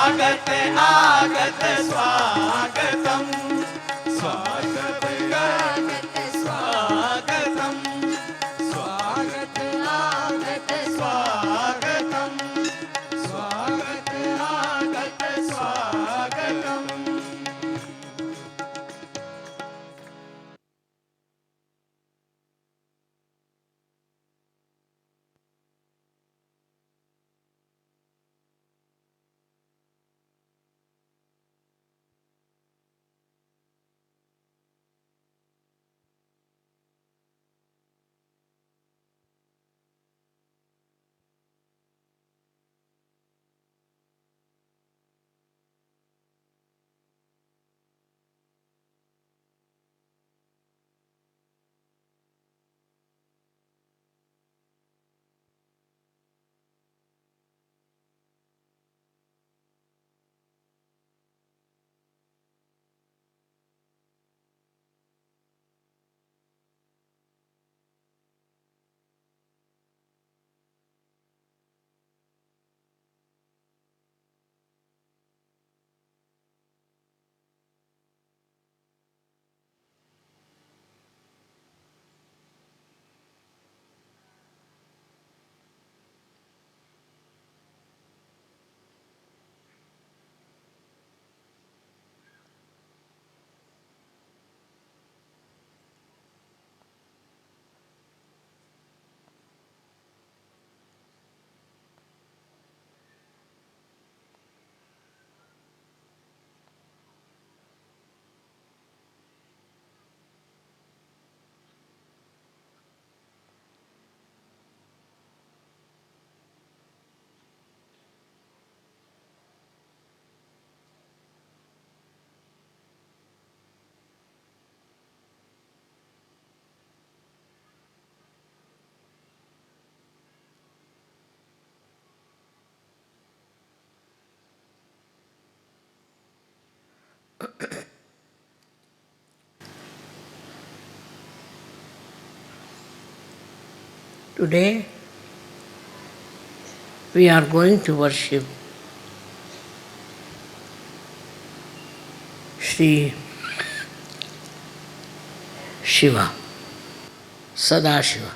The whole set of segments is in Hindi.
स्वागत आगत स्वागतम स्वागत आगत स्वागतम स्वागत आगत स्वागतम स्वागत आगत स्वागतम। Today we are going to worship Sri Shiva, Sadashiva.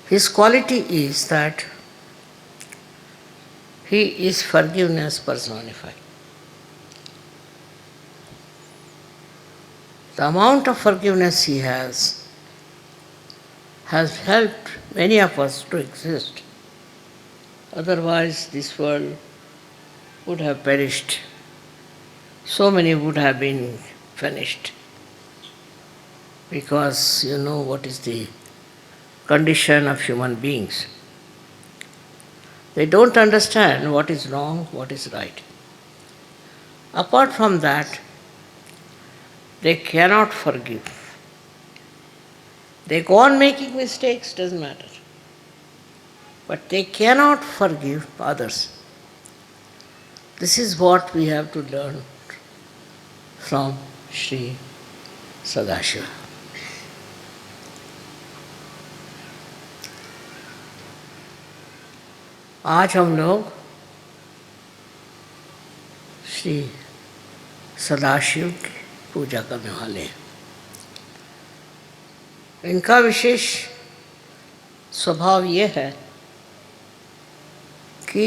His quality is that he is forgiveness personified. The amount of forgiveness he has helped many of us to exist. Otherwise, this world would have perished. So many would have been finished. Because you know what is the condition of human beings. They don't understand what is wrong, what is right. Apart from that, they cannot forgive. They go on making mistakes, doesn't matter. But they cannot forgive others. This is what we have to learn from Sri Sadashiva. आज हम लोग श्री सदाशिव की पूजा करने वाले हैं। इनका विशेष स्वभाव ये है कि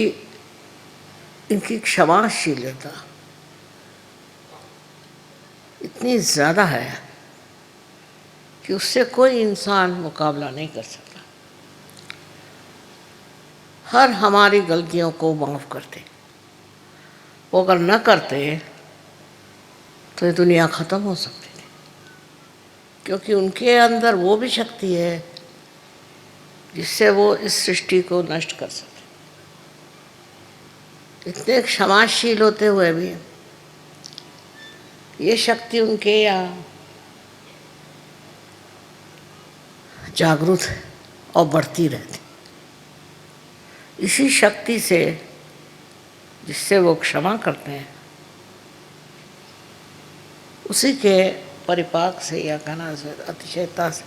इनकी क्षमाशीलता इतनी ज़्यादा है कि उससे कोई इंसान मुकाबला नहीं कर सकता। हर हमारी गलतियों को माफ़ करते, वो अगर न करते तो ये दुनिया ख़त्म हो सकती थी, क्योंकि उनके अंदर वो भी शक्ति है जिससे वो इस सृष्टि को नष्ट कर सकते। इतने क्षमाशील होते हुए भी ये शक्ति उनके यहाँ जागृत है और बढ़ती रहती। इसी शक्ति से जिससे वो क्षमा करते हैं, उसी के परिपाक से या कहना से अतिशयता से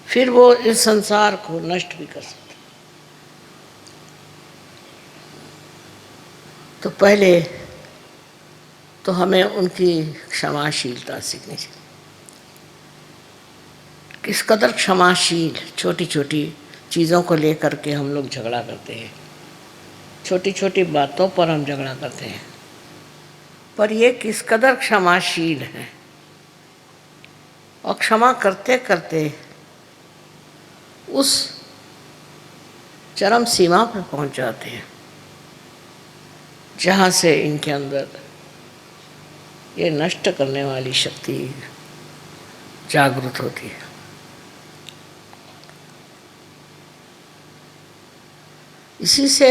फिर वो इस संसार को नष्ट भी कर सकते। तो पहले तो हमें उनकी क्षमाशीलता सीखनी चाहिए। किस कदर क्षमाशील, छोटी छोटी चीज़ों को लेकर के हम लोग झगड़ा करते हैं, छोटी छोटी बातों पर हम झगड़ा करते हैं, पर ये किस कदर क्षमाशील है और क्षमा करते करते उस चरम सीमा पर पहुंच जाते हैं जहाँ से इनके अंदर ये नष्ट करने वाली शक्ति जागृत होती है। इसी से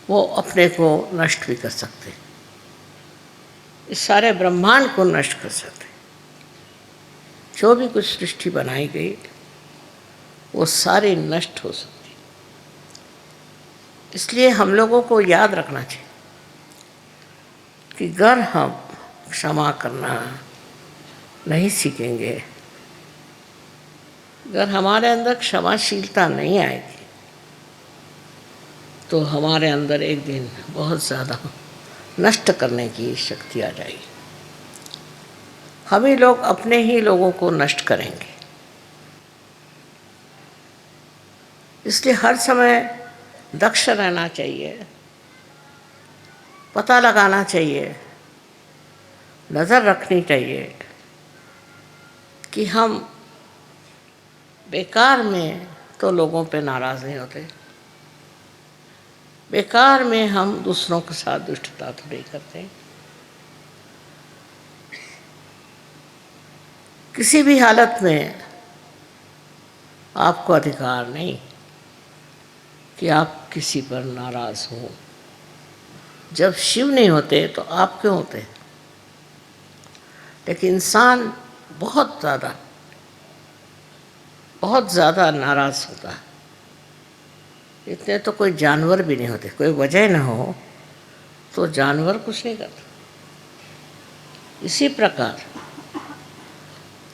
वो अपने को नष्ट भी कर सकते हैं, इस सारे ब्रह्मांड को नष्ट कर सकते हैं। जो भी कुछ सृष्टि बनाई गई वो सारी नष्ट हो सकती है। इसलिए हम लोगों को याद रखना चाहिए कि अगर हम क्षमा करना नहीं सीखेंगे, अगर हमारे अंदर क्षमाशीलता नहीं आएगी, तो हमारे अंदर एक दिन बहुत ज़्यादा नष्ट करने की शक्ति आ जाएगी। हम ही लोग अपने ही लोगों को नष्ट करेंगे। इसलिए हर समय दक्ष रहना चाहिए, पता लगाना चाहिए, नज़र रखनी चाहिए कि हम बेकार में तो लोगों पे नाराज़ नहीं होते, बेकार में हम दूसरों के साथ दुष्टता तो नहीं करते। किसी भी हालत में आपको अधिकार नहीं कि आप किसी पर नाराज़ हो। जब शिव नहीं होते तो आप क्यों होते? लेकिन इंसान बहुत ज़्यादा नाराज़ होता है। इतने तो कोई जानवर भी नहीं होते, कोई वजह ना हो तो जानवर कुछ नहीं करता। इसी प्रकार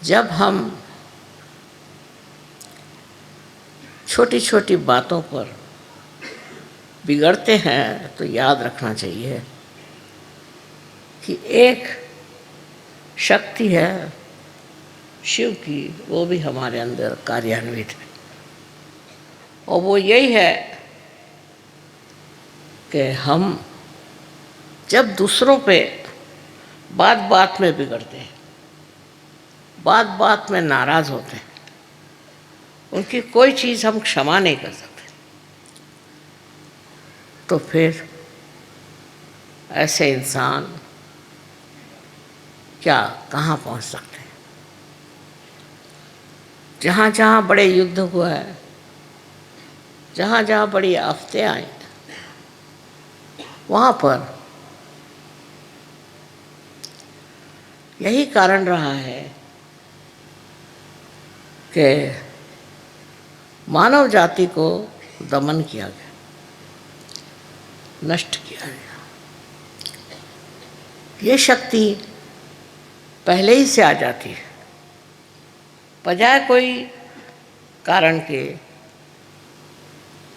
जब हम छोटी छोटी बातों पर बिगड़ते हैं तो याद रखना चाहिए कि एक शक्ति है शिव की, वो भी हमारे अंदर कार्यान्वित है, और वो यही है कि हम जब दूसरों पे बात बात में बिगड़ते हैं, बात बात में नाराज़ होते हैं, उनकी कोई चीज़ हम क्षमा नहीं कर सकते, तो फिर ऐसे इंसान क्या कहाँ पहुँच सकते हैं? जहाँ जहाँ बड़े युद्ध हुए हैं, जहाँ जहाँ बड़ी आफतें आई, वहाँ पर यही कारण रहा है कि मानव जाति को दमन किया गया, नष्ट किया गया। ये शक्ति पहले ही से आ जाती है, बजाय कोई कारण के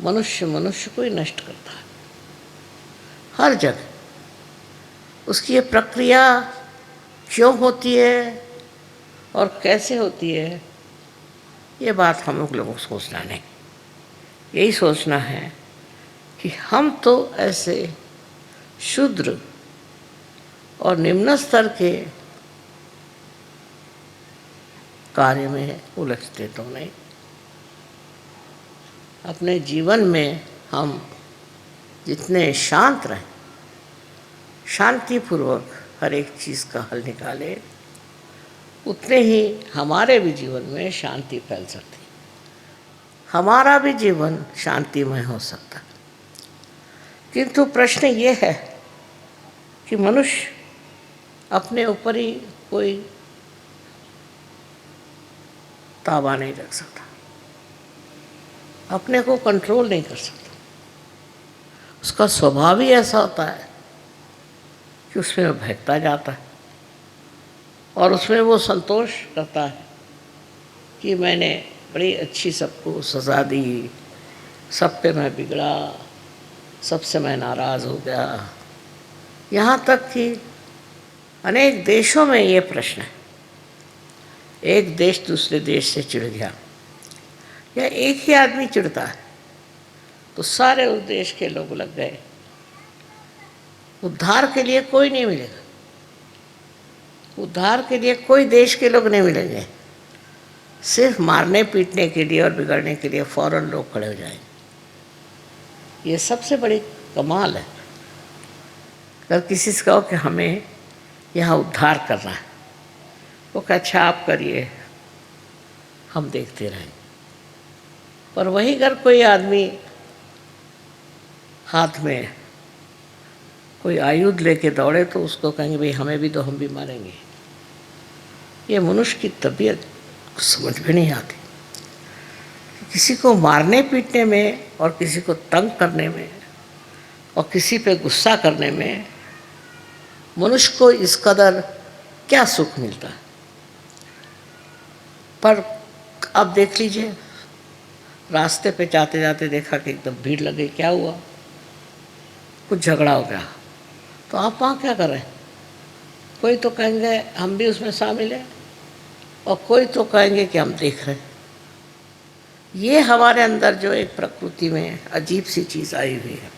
मनुष्य को ही नष्ट करता है। हर जगह उसकी ये प्रक्रिया क्यों होती है और कैसे होती है, ये बात हम लोगों को सोचना नहीं। यही सोचना है कि हम तो ऐसे शूद्र और निम्न स्तर के कार्य में उलझते तो नहीं। अपने जीवन में हम जितने शांत रहें, शांतिपूर्वक हर एक चीज़ का हल निकालें, उतने ही हमारे भी जीवन में शांति फैल सकती, हमारा भी जीवन शांतिमय हो सकता। किंतु प्रश्न ये है कि मनुष्य अपने ऊपर ही कोई ताबा नहीं रख सकता, अपने को कंट्रोल नहीं कर सकता। उसका स्वभाव ही ऐसा होता है कि उसमें वो बहकता जाता है और उसमें वो संतोष करता है कि मैंने बड़ी अच्छी सबको सज़ा दी, सब पे मैं बिगड़ा, सबसे मैं नाराज़ हो गया। यहाँ तक कि अनेक देशों में ये प्रश्न है, एक देश दूसरे देश से चिढ़ गया या एक ही आदमी चिढ़ता है तो सारे उस देश के लोग लग गए, उद्धार के लिए कोई नहीं मिलेगा, उद्धार के लिए कोई देश के लोग नहीं मिलेंगे, सिर्फ मारने पीटने के लिए और बिगड़ने के लिए फौरन लोग खड़े हो जाएंगे। ये सबसे बड़ी कमाल है। अगर किसी से कहो कि हमें यहाँ उद्धार करना है, वो कहे अच्छा आप करिए, हम देखते रहेंगे। पर वहीं अगर कोई आदमी हाथ में कोई आयुध लेके दौड़े तो उसको कहेंगे भाई हमें भी दो, हम भी मारेंगे। ये मनुष्य की तबीयत समझ में नहीं आती। किसी को मारने पीटने में और किसी को तंग करने में और किसी पे गुस्सा करने में मनुष्य को इस कदर क्या सुख मिलता है। पर अब देख लीजिए, रास्ते पे जाते जाते देखा कि एकदम भीड़ लग गई, क्या हुआ, कुछ झगड़ा हो गया, तो आप वहाँ क्या कर रहे हैं? कोई तो कहेंगे हम भी उसमें शामिल हैं और कोई तो कहेंगे कि हम देख रहे हैं। ये हमारे अंदर जो एक प्रकृति में अजीब सी चीज़ आई हुई है,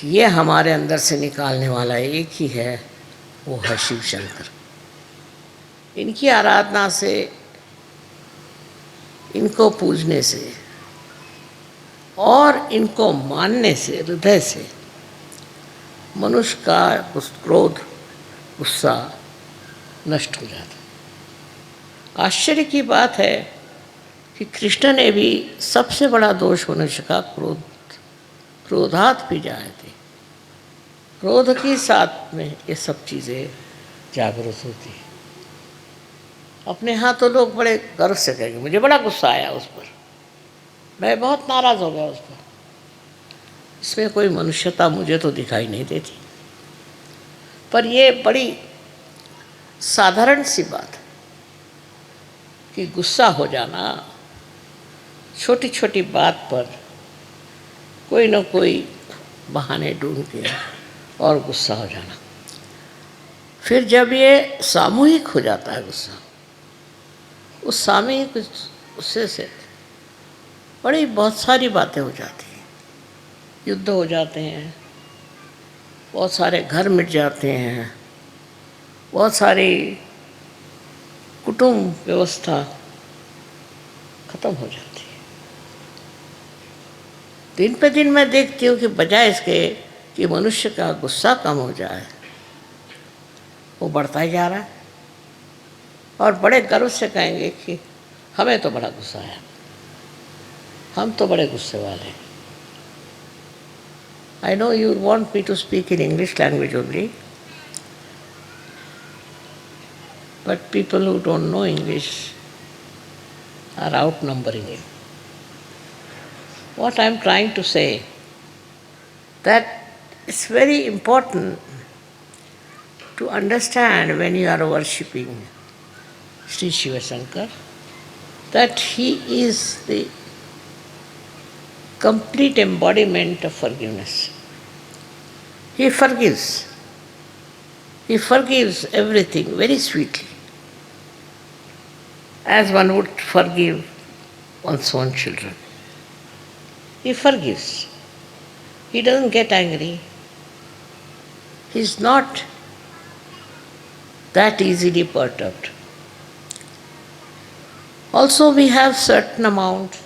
ये हमारे अंदर से निकालने वाला एक ही है, वो है शिव शंकर। इनकी आराधना से, इनको पूजने से और इनको मानने से हृदय से मनुष्य का क्रोध, गुस्सा नष्ट हो जाता है। आश्चर्य की बात है कि कृष्ण ने भी सबसे बड़ा दोष मनुष्य का क्रोधात भी जायते, क्रोध के साथ में ये सब चीज़ें जागृत होती हैं। अपने यहाँ तो लोग बड़े गर्व से कहेंगे मुझे बड़ा गुस्सा आया उस पर, मैं बहुत नाराज़ हो गया उस पर। इसमें कोई मनुष्यता मुझे तो दिखाई नहीं देती। पर ये बड़ी साधारण सी बात है कि गुस्सा हो जाना, छोटी छोटी बात पर कोई न कोई बहाने ढूंढ के और गुस्सा हो जाना। फिर जब ये सामूहिक हो जाता है गुस्सा, उस सामूहिक गुस्से से बड़ी बहुत सारी बातें हो जाती हैं, युद्ध हो जाते हैं, बहुत सारे घर मिट जाते हैं, बहुत सारी कुटुंब व्यवस्था खत्म हो जाती है। दिन पे दिन मैं देखती हूँ कि बजाय इसके कि मनुष्य का गुस्सा कम हो जाए, वो बढ़ता ही जा रहा है। और बड़े गर्व से कहेंगे कि हमें तो बड़ा गुस्सा है, हम तो बड़े गुस्से वाले हैं। I know you want me to speak in English language only, but people who don't know English are outnumbering you. What I am trying to say, that it's very important to understand when you are worshipping Sri Shiva Shankar, that he is the complete embodiment of forgiveness. He forgives. He forgives everything very sweetly, as one would forgive one's own children. He forgives. He doesn't get angry. He's not that easily perturbed. Also, we have certain amount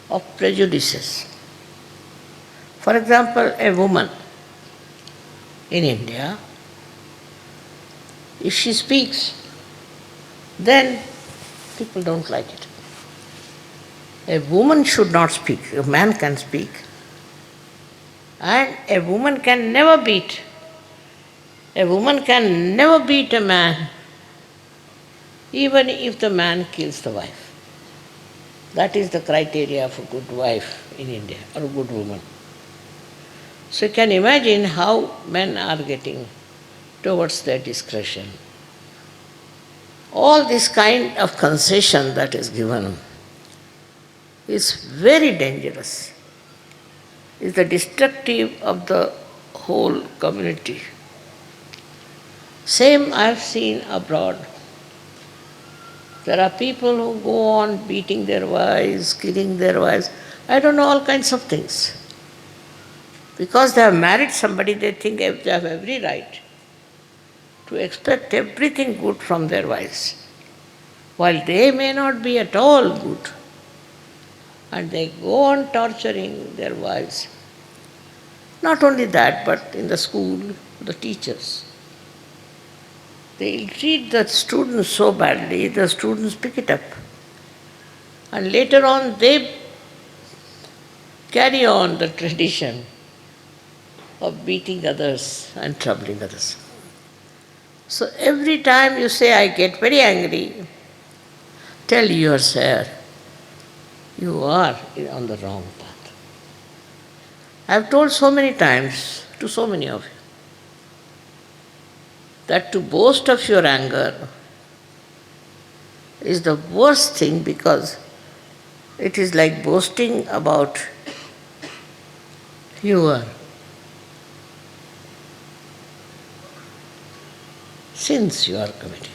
of prejudices. For example, a woman in India, if she speaks, then people don't like it. A woman should not speak, a man can speak. And a woman can never beat. A woman can never beat a man, even if the man kills the wife. That is the criteria of a good wife in India, or a good woman. So you can imagine how men are getting towards their discretion. All this kind of concession that is given is very dangerous. Is the destructive of the whole community. Same I have seen abroad. There are people who go on beating their wives, killing their wives, I don't know, all kinds of things. Because they have married somebody, they think they have every right to expect everything good from their wives, while they may not be at all good. And they go on torturing their wives. Not only that, but in the school, the teachers. They treat the students so badly, the students pick it up. And later on, they carry on the tradition of beating others and troubling others. So every time you say, I get very angry, tell yourself, you are on the wrong path. I have told so many times to so many of you that to boast of your anger is the worst thing, because it is like boasting about your sins you are committing.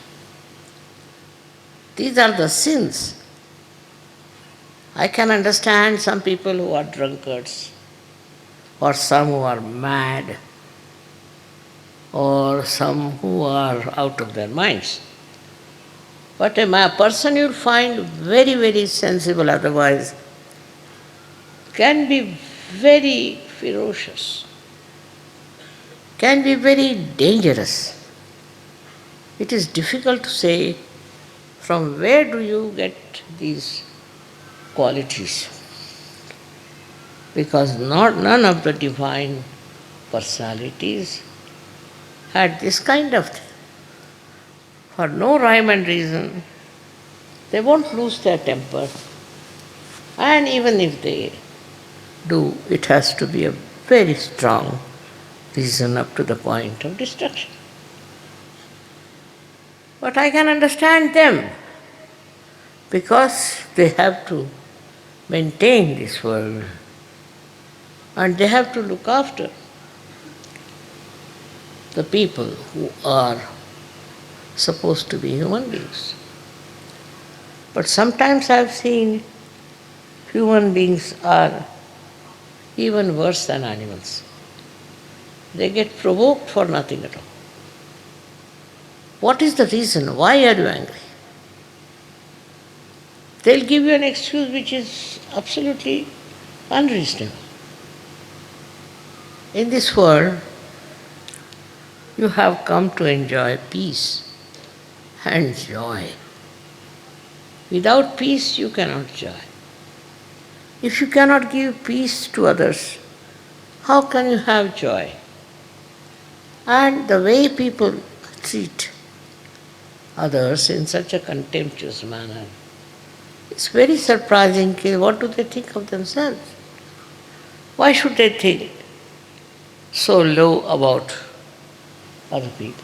These are the sins. I can understand some people who are drunkards, or some who are mad, or some who are out of their minds. But a person you'll find very, very sensible otherwise can be very ferocious, can be very dangerous. It is difficult to say from where do you get these qualities, because none of the divine personalities had this kind of thing. For no rhyme and reason, they won't lose their temper. And even if they do, it has to be a very strong reason up to the point of destruction. But I can understand them, because they have to maintain this world and they have to look after the people who are supposed to be human beings. But sometimes I have seen human beings are even worse than animals. They get provoked for nothing at all. What is the reason? Why are you angry? They'll give you an excuse which is absolutely unreasonable. In this world, you have come to enjoy peace and joy. Without peace, you cannot joy. If you cannot give peace to others, how can you have joy? And the way people treat others in such a contemptuous manner, it's very surprising. What do they think of themselves? Why should they think so low about other people?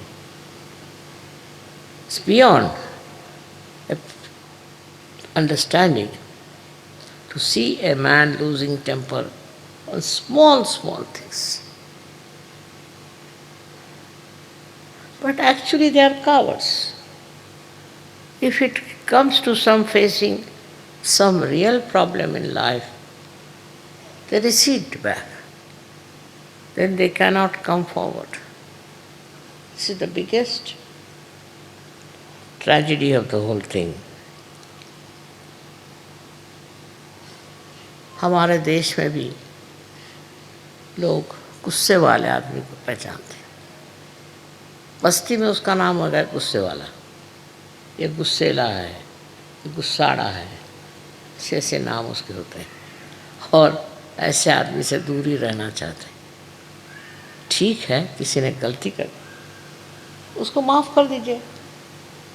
It's beyond understanding to see a man losing temper on small things. But actually they are cowards. If it comes to facing some real problem in life, they recede back. Then they cannot come forward. This is the biggest tragedy of the whole thing. हमारे देश में भी लोग गुस्से वाले आदमी को पहचानते हैं। बस्ती में उसका नाम हो गया गुस्से वाला, ये गुस्सेला है, ये गुस्साड़ा है, ऐसे नाम उसके होते हैं, और ऐसे आदमी से दूर ही रहना चाहते हैं। ठीक है, किसी ने गलती कर उसको माफ़ कर दीजिए।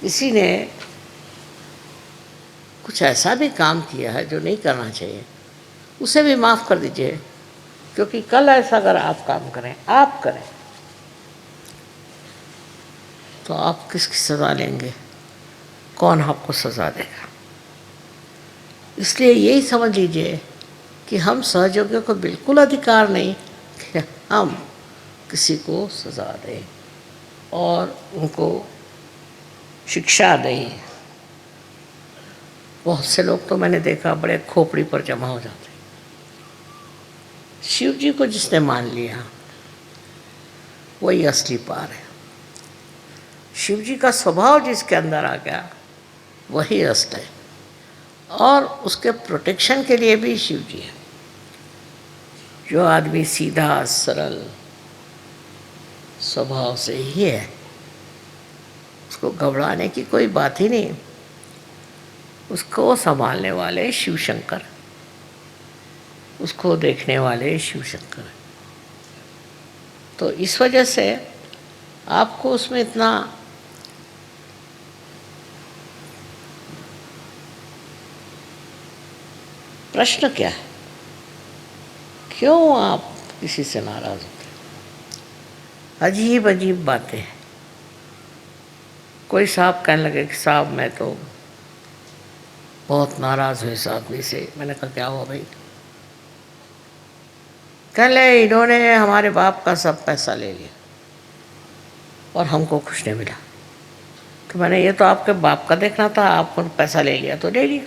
किसी ने कुछ ऐसा भी काम किया है जो नहीं करना चाहिए, उसे भी माफ़ कर दीजिए, क्योंकि कल ऐसा अगर आप काम करें, आप करें, तो आप किसकी सज़ा लेंगे? कौन आपको सज़ा देगा? इसलिए यही समझ लीजिए कि हम सहयोगियों को बिल्कुल अधिकार नहीं कि हम किसी को सज़ा दें और उनको शिक्षा दें। बहुत से लोग तो मैंने देखा बड़े खोपड़ी पर जमा हो जाते। शिव जी को जिसने मान लिया वही असली पार है। शिव जी का स्वभाव जिसके अंदर आ गया वही अस्त है, और उसके प्रोटेक्शन के लिए भी शिव जी है। जो आदमी सीधा सरल स्वभाव से ही है, उसको घबराने की कोई बात ही नहीं। उसको संभालने वाले शिव शंकर, उसको देखने वाले शिव शंकर। तो इस वजह से आपको उसमें इतना प्रश्न क्या है, क्यों आप किसी से नाराज होते? अजीब अजीब बातें हैं। कोई साहब कहने लगे कि साहब मैं तो बहुत नाराज़ हूँ इस आदमी से। मैंने कहा क्या हुआ भाई? कह ले इन्होंने हमारे बाप का सब पैसा ले लिया और हमको कुछ नहीं मिला। तो मैंने ये तो आपके बाप का देखना था, आपको पैसा ले लिया तो ले लिया,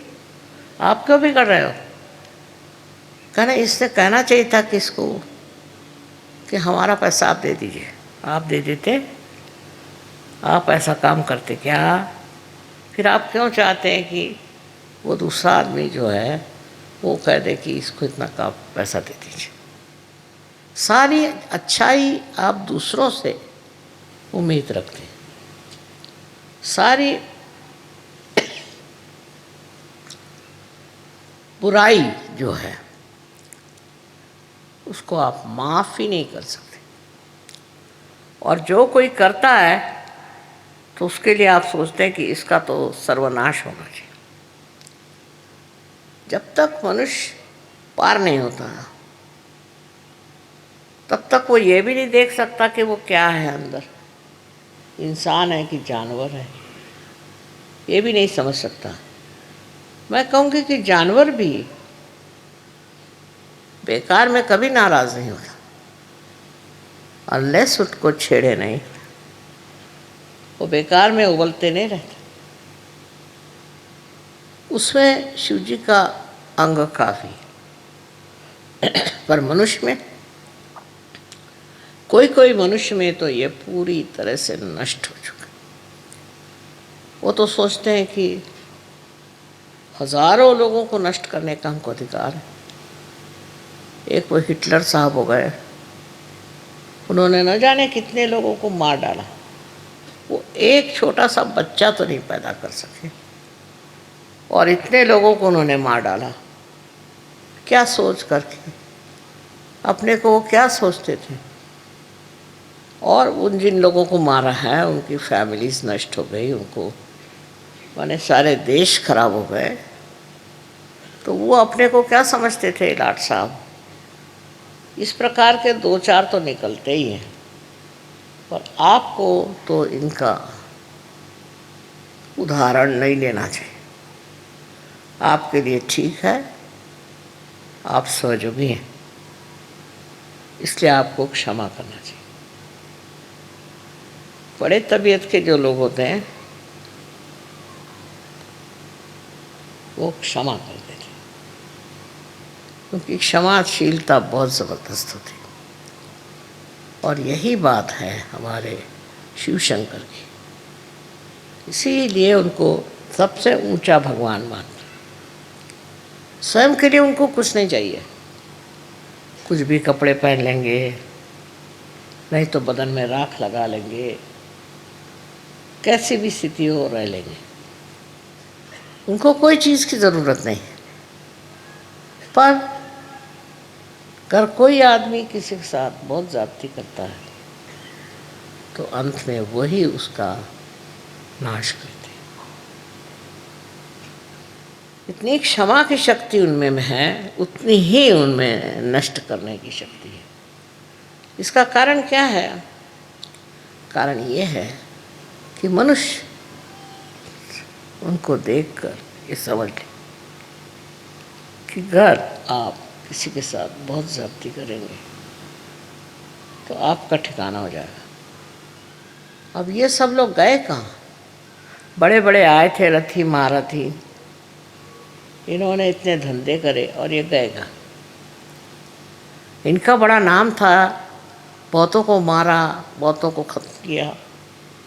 आप क्यों भी कर रहे हो? कहना इससे कहना चाहिए था किसको कि हमारा पैसा आप दे दीजिए। आप दे देते, आप ऐसा काम करते क्या? फिर आप क्यों चाहते हैं कि वो दूसरा आदमी जो है वो कह दे कि इसको इतना का पैसा दे दीजिए? सारी अच्छाई आप दूसरों से उम्मीद रखते हैं, सारी बुराई जो है उसको आप माफ़ ही नहीं कर सकते। और जो कोई करता है तो उसके लिए आप सोचते हैं कि इसका तो सर्वनाश होना चाहिए। जब तक मनुष्य पार नहीं होता तब तक वो ये भी नहीं देख सकता कि वो क्या है अंदर, इंसान है कि जानवर है, ये भी नहीं समझ सकता। मैं कहूँगी कि जानवर भी बेकार में कभी नाराज़ नहीं होता, अनलेस उसको छेड़े नहीं, वो बेकार में उबलते नहीं रहते। उसमें शिव जी का अंग काफ़ी, पर मनुष्य में कोई कोई मनुष्य में तो ये पूरी तरह से नष्ट हो चुका। वो तो सोचते हैं कि हजारों लोगों को नष्ट करने का हमको अधिकार है। एक वो हिटलर साहब हो गए, उन्होंने न जाने कितने लोगों को मार डाला। वो एक छोटा सा बच्चा तो नहीं पैदा कर सके और इतने लोगों को उन्होंने मार डाला। क्या सोच करके, अपने को वो क्या सोचते थे? और उन जिन लोगों को मारा है उनकी फैमिलीज नष्ट हो गई, उनको माने सारे देश खराब हो गए। तो वो अपने को क्या समझते थे लाट साहब? इस प्रकार के दो चार तो निकलते ही हैं, पर आपको तो इनका उदाहरण नहीं लेना चाहिए। आपके लिए ठीक है, आप सहयोगी हैं, इसलिए आपको क्षमा करना चाहिए। बड़े तबीयत के जो लोग होते हैं वो क्षमा कर देते हैं, क्योंकि क्षमाशीलता बहुत ज़बरदस्त होती है। और यही बात है हमारे शिव शंकर की, इसीलिए उनको सबसे ऊंचा भगवान मानते। स्वयं के लिए उनको कुछ नहीं चाहिए, कुछ भी कपड़े पहन लेंगे, नहीं तो बदन में राख लगा लेंगे, कैसी भी स्थिति हो रह लेंगे, उनको कोई चीज़ की ज़रूरत नहीं। पर अगर कोई आदमी किसी के साथ बहुत ज़्यादती करता है तो अंत में वही उसका नाश करते हैं। इतनी क्षमा की शक्ति उनमें है, उतनी ही उनमें नष्ट करने की शक्ति है। इसका कारण क्या है? कारण ये है कि मनुष्य उनको देखकर ये समझ ले कि अगर आप किसी के साथ बहुत ज़्यादती करेंगे तो आपका ठिकाना हो जाएगा। अब ये सब लोग गए कहाँ? बड़े बड़े आए थे रथी महारथी, इन्होंने इतने धंधे करे और ये गए कहाँ? इनका बड़ा नाम था, बहुतों को मारा, बहुतों को खत्म किया,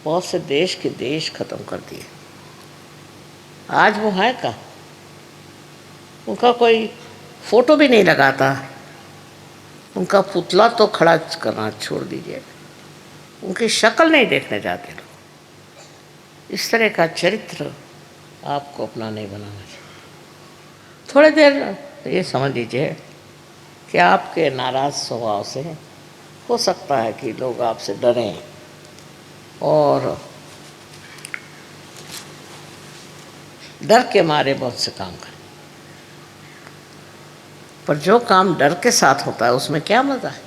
बहुत से देश के देश खत्म कर दिए। आज वो है कहाँ? उनका कोई फोटो भी नहीं लगाता, उनका पुतला तो खड़ा करना छोड़ दीजिए, उनकी शक्ल नहीं देखने जाते लोग। इस तरह का चरित्र आपको अपना नहीं बनाना चाहिए। थोड़ी देर ये समझ लीजिए कि आपके नाराज़ स्वभाव से हो सकता है कि लोग आपसे डरें और डर के मारे बहुत से काम करें, पर जो काम डर के साथ होता है उसमें क्या मज़ा है,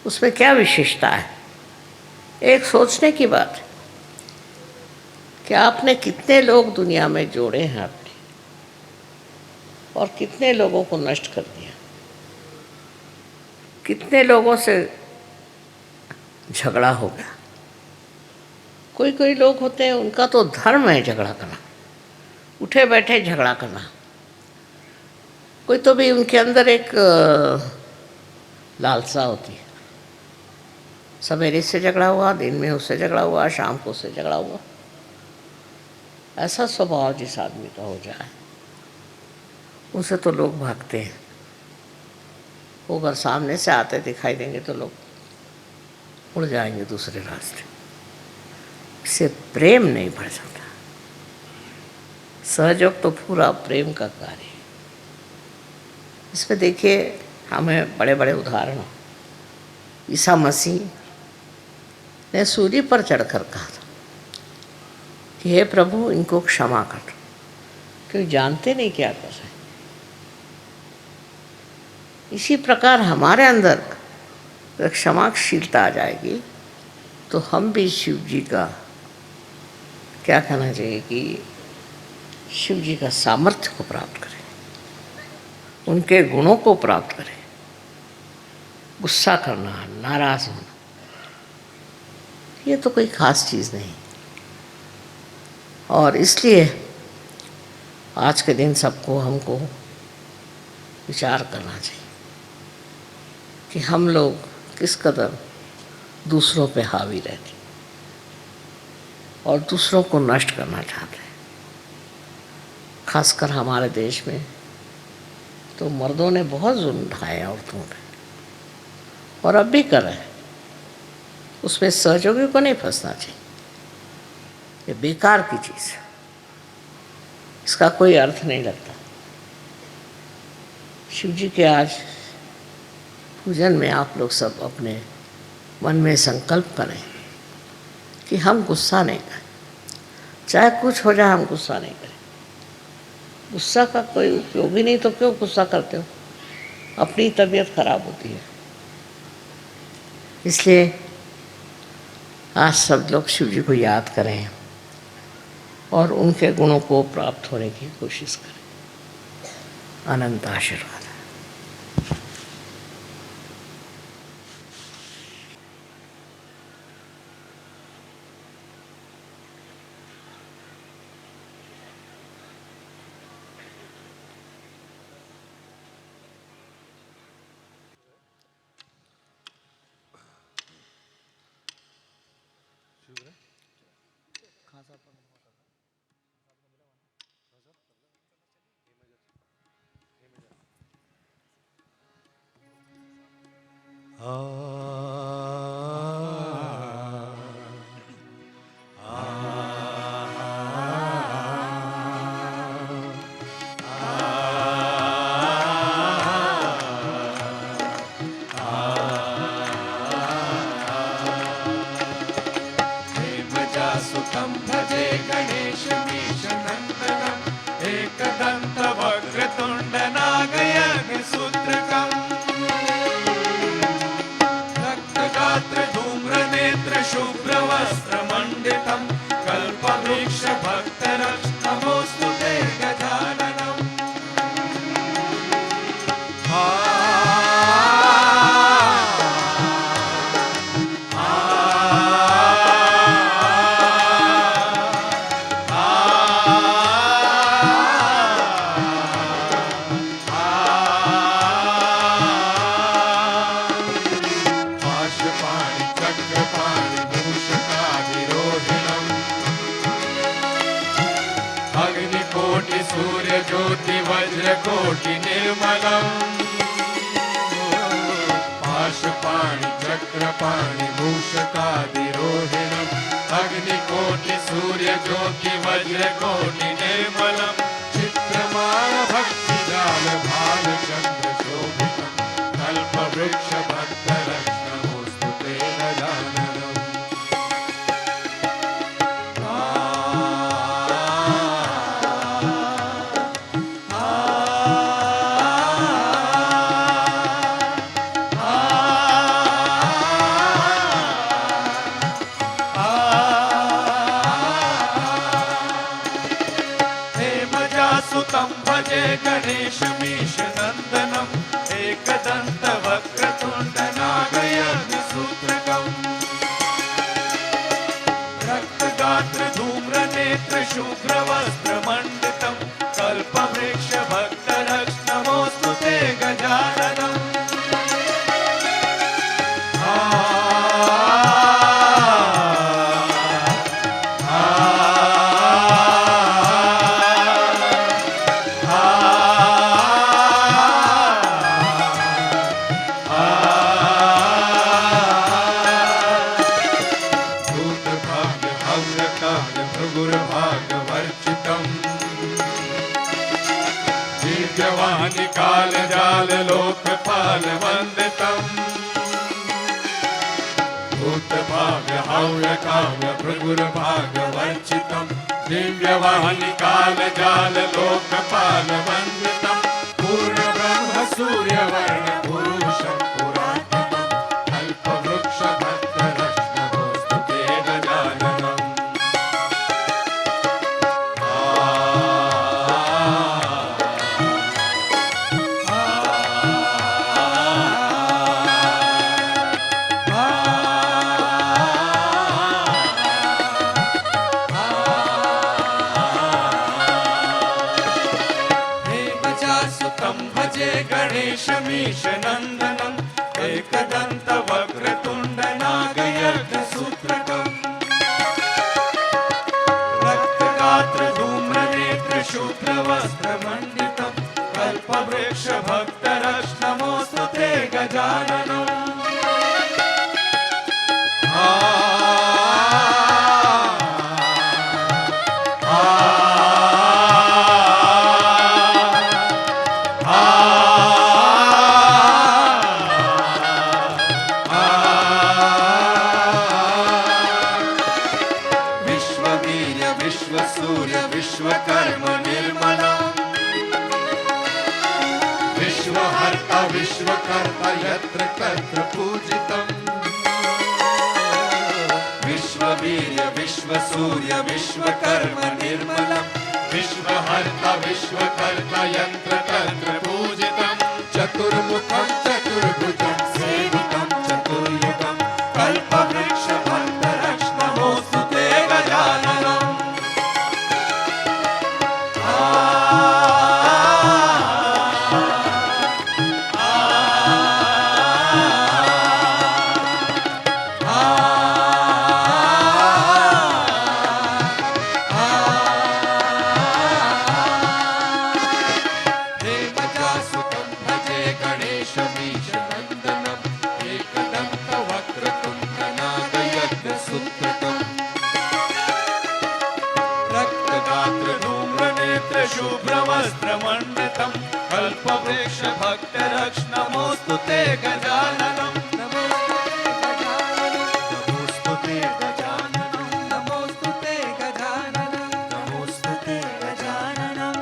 उसमें क्या विशेषता है? एक सोचने की बात है कि आपने कितने लोग दुनिया में जोड़े हैं आपने, और कितने लोगों को नष्ट कर दिया, कितने लोगों से झगड़ा हो गया। कोई कोई लोग होते हैं उनका तो धर्म है झगड़ा करना, उठे बैठे झगड़ा करना। कोई तो भी उनके अंदर एक लालसा होती है, सवेरे से झगड़ा हुआ, दिन में उससे झगड़ा हुआ, शाम को उससे झगड़ा हुआ। ऐसा स्वभाव जिस आदमी का हो जाए उनसे तो लोग भागते हैं। वो अगर सामने से आते दिखाई देंगे तो लोग उड़ जाएंगे दूसरे रास्ते। इससे प्रेम नहीं बढ़ सकता। सहयोग तो पूरा प्रेम का कार्य है। इसमें देखिए, हमें बड़े बड़े उदाहरण, ईसा मसीह ने सूली पर चढ़कर कहा था कि हे प्रभु, इनको क्षमा कर, क्योंकि जानते नहीं क्या कर रहे। इसी प्रकार हमारे अंदर क्षमाशीलता आ जाएगी तो हम भी शिव जी का, क्या कहना चाहिए, कि शिव जी का सामर्थ्य को प्राप्त करें, उनके गुणों को प्राप्त करें। गुस्सा करना, नाराज होना, ये तो कोई खास चीज़ नहीं। और इसलिए आज के दिन सबको, हमको विचार करना चाहिए कि हम लोग किस कदर दूसरों पे हावी रहते और दूसरों को नष्ट करना चाहते हैं। खासकर हमारे देश में तो मर्दों ने बहुत जुल्म ढाए औरतों पे, और अब भी कर रहे हैं। उसमें सहयोगियों को नहीं फंसना चाहिए। ये बेकार की चीज़ है, इसका कोई अर्थ नहीं लगता। शिव जी के आज पूजन में आप लोग सब अपने मन में संकल्प करें कि हम गुस्सा नहीं करें, चाहे कुछ हो जाए हम गुस्सा नहीं करें। गुस्सा का कोई उपयोग ही नहीं, तो क्यों गुस्सा करते हो? अपनी तबीयत खराब होती है। इसलिए आज सब लोग शिव जी को याद करें और उनके गुणों को प्राप्त होने की कोशिश करें। अनंत आशीर्वाद। सुतं भजे गणेशमीशनन्दनम् एकदन्तवक्रतुण्डनागयज्ञसूत्रकम् रक्तगात्रधूम्रनेत्रशुभ्रवस्त्रमण्डितं कल्पवृक्षभक्तरक्षनमोऽस्तु ते गजाननम्। ज्योति वज्र कोटि निर्मलम् चित्रमाण भक्ति जाल भाल चंद्र शोभितम् कल्पवृक्ष भक्तरक्षणमोस्तुते गजाननम् भजे गणेशमीश नंदनम् एकदंत वक्रतुंड नागयज्ञसूत्रकम् रक्तगात्र धूम्रनेत्र शुभ्रवस्त्रमण्डितम् कल्पवृक्ष भक्तरक्षणमोऽस्तु ते गजाननम् दिव्यवाणी काल जाल लोकपाल वंदितम् भूत भाव्य हव्य काव्य भृगुर भाग वर्चितम् दिव्यवाणी काल जाल लोकपाल वंदितम् पूर्ण ब्रह्म सूर्य वर्ण पुरुषं पुरातनम् कल्पवृक्ष भक्तरक्षणमोऽस्तु ते गजाननम् भजे गणेशमीश नंदनम् एकदंत वक्रतुंड नागयज्ञसूत्रकम् रक्तगात्र धूम्रनेत्र शुभ्रवस्त्रमण्डितम् कल्पवृक्ष भक्तरक्षणमोऽस्तु ते गजाननम् सूर्य विश्वकर्म निर्मला विश्वहर्ता विश्वकर्ता यत्र तत्र पूजितम् विश्ववीर्य विश्वसूर्य विश्वकर्म निर्मला विश्वहर्ता विश्वकर्ता यत्र तत्र पूजितम् चतुर्मुखं चतुर्भुजं सेवितं चतुर्युगं कल्पवृक्ष भक्तरक्षणमोऽस्तु ते गजाननम् शुभ्रवस्त्रमण्डितम् कल्पवृक्ष भक्तरक्षणमोऽस्तु ते गजाननम् नमोऽस्तु ते गजाननम् नमोऽस्तु ते गजाननम् नमोऽस्तु ते गजाननम्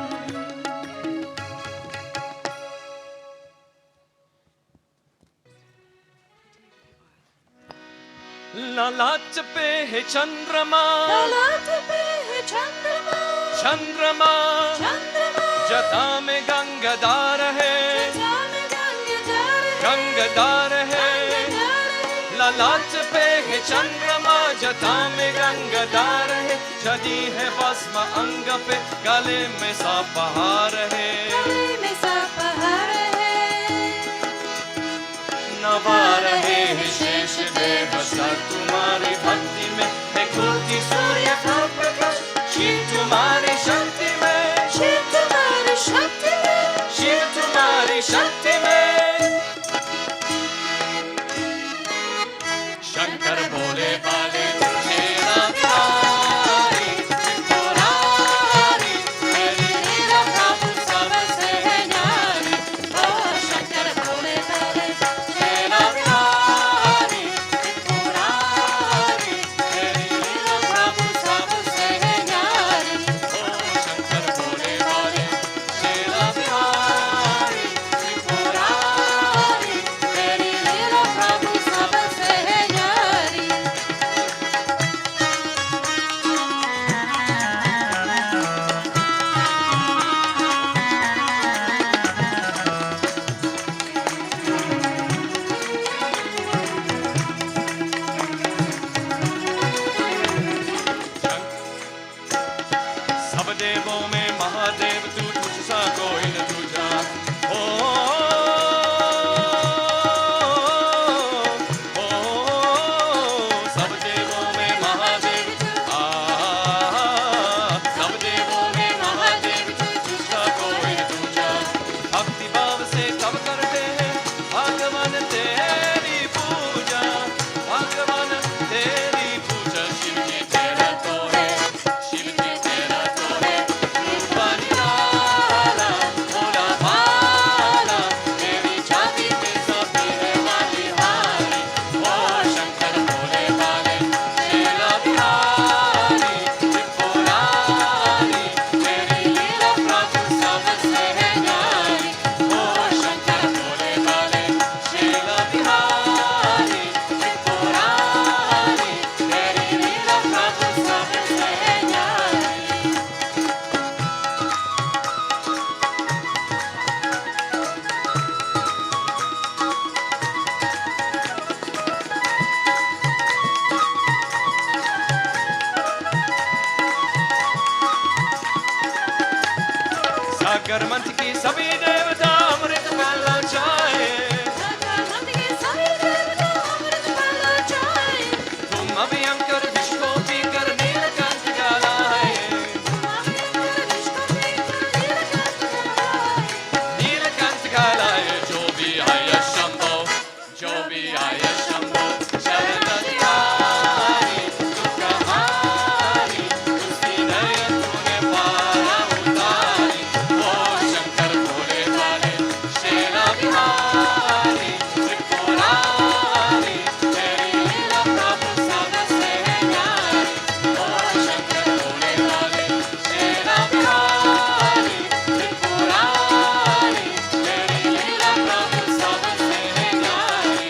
ललाट पे है चंद्रमा चंद्रमा जटा में गंगाधार है गंगाधार है ललाट पे है चंद्रमा जटा में गंगाधार है चढ़ी है भस्म अंग पे गले में सापहार है नवा रहे है शेष बेबसा तुम्हारी भक्ति में है कोटि सूर्य का प्रकाश शिव तुम्हारी शक्ति में शिव तुम्हारी शक्ति में शिव तुम्हारी शक्ति में शंकर बोले बाले तेरा प्यारी जागरमंच की सभी देवता अमृत प्याला चाहे, तुम अभयंकर विष को पीकर नीलकंठ गालाए, नीलकंठ गालाए। जो भी आए शंभो, जो भी आए शंभो, शरण तिहारी दुखहारी, उसकी नयन तूने पाया उतारी। ओ शंकर भोले भाले शेरा बिहारी त्रिपुरारी, तेरी लीला प्रभु सबसे न्यारी। ओ शंकर भोले भाले शेरा बिहारी त्रिपुरारी, तेरी लीला प्रभु सबसे न्यारी।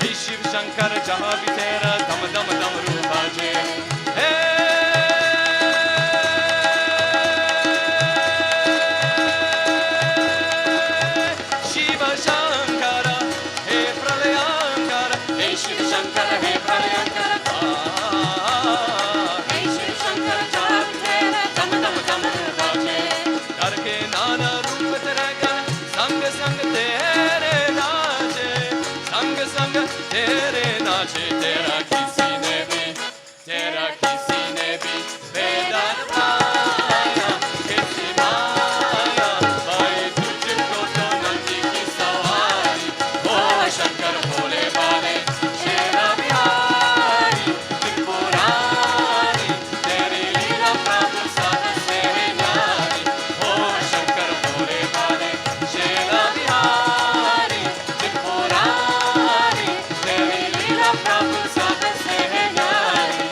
हे शिव शंकर जहाँ भी तेरा दम दम डमरू बाजे, हे शिव शंकर हे प्रलयंकर, हे शिव शंकर हे प्रलयंकर, हे शिव शंकर जहाँ भी तेरा दम दम डमरू बाजे। करके नाना रूप तेरे गण संग संग तेरे नाचे, संग संग तेरे नाचे। तेरा किसी ने भी भेदा न पाया, किसी माया भाई तुझको तो नंदी की सवारी। ओ शंकर भोले भाले शेरा बिहारी त्रिपुरारी, तेरी लीला प्रभु सबसे न्यारी। ओ शंकर भोले भाले शेरा बिहारी त्रिपुरारी, तेरी लीला प्रभु सबसे न्यारी।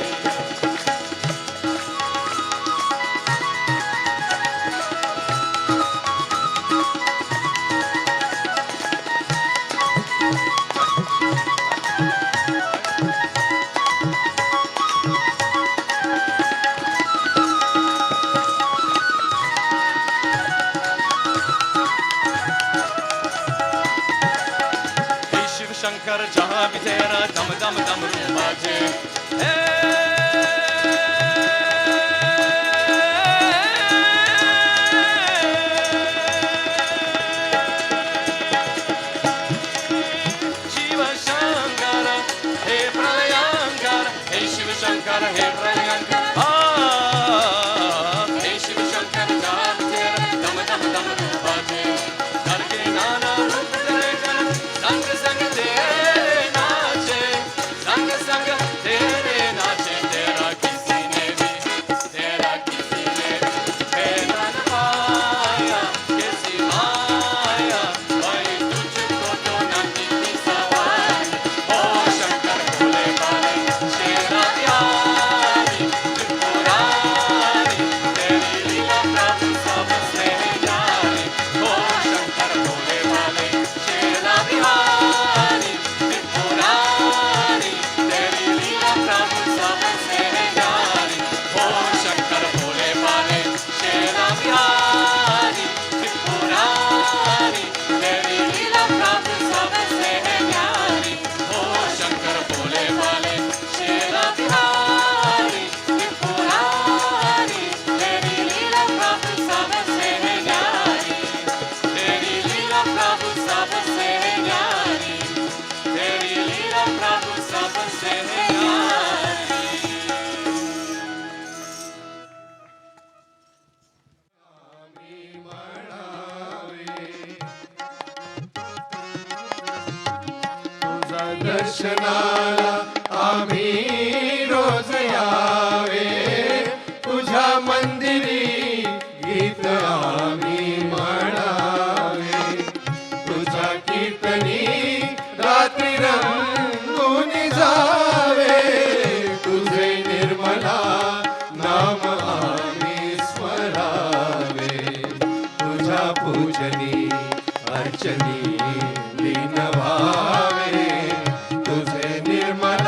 हे शिव शंकर जहाँ भी तेरा दम दम डमरू बाजे, हे शिव शंकर हे प्रलयंकर, हे शिव शंकर हे प्रलयंकर, हे शिव शंकर जहाँ भी तेरा दम दम डमरू बाजे। करके नाना रूप तेरे गण संग संग तेरे नाचे, संग संग तेरे नाचे। तेरा किसी ने भी भेदा न पाया, किसी माया भाई तुझको तो नंदी की सवारी। ओ शंकर भोले भाले शेरा बिहारी त्रिपुरारी, तेरी लीला प्रभु सबसे न्यारी। ओ शंकर भोले भाले शेरा बिहारी त्रिपुरारी, तेरी लीला प्रभु सबसे न्यारी। ओ शंकर भोले भाले शेरा बिहारी त्रिपुरारी, तेरी लीला प्रभु सबसे न्यारी। ओ शंकर भोले भाले शेरा बिहारी त्रिपुरारी, तेरी लीला प्रभु सबसे न्यारी। तेरी लीला प्रभु सबसे न्यारी, तेरी लीला प्रभु सबसे न्यारी। तुझा दर्शनाला आम्ही रोज यावे, तुझ्या मंदिरी गीत आम्ही म्हणावे। तुझ्या कीर्तनी रात्री रंगून जावे, तुझे निर्मला नाम आम्ही स्मरावे। तुझ्या पूजनी अर्चनी लीन व्हावे, तुझे निर्मला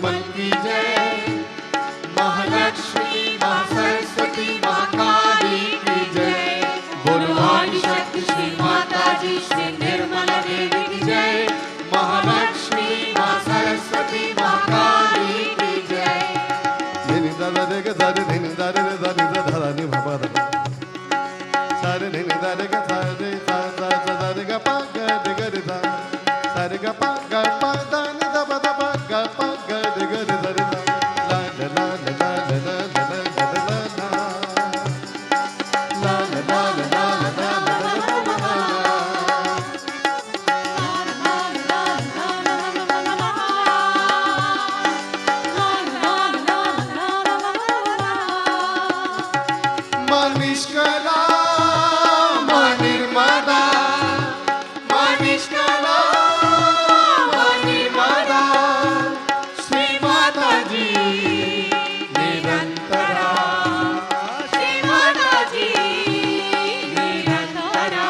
निर्मल की जय, महालक्ष्मी महासरस्वती महाकाली की जय। बोलो आदिशक्ति श्री माता जी श्री निर्मला देवी की जय, महालक्ष्मी महासरस्वती महाकाली की जय। धिनि दादा रे ग दारे धिनि दारे रे दारे दा धारा नि बाबा दा सारे धिनि दारे ग सारे सा सा सा दारे ग पा ग रे ग रे दा सारे ग पा ग पा दा नि दा बा दा पा ग पा ग रे ग रे दा रे दा ला ला ला ला ला ला ला ला ला ला ला ला ला ला Manishkala, Manirmada, Manishkala, Manirmada, Shri Mataji, Nirantara, Shri Mataji, Nirantara,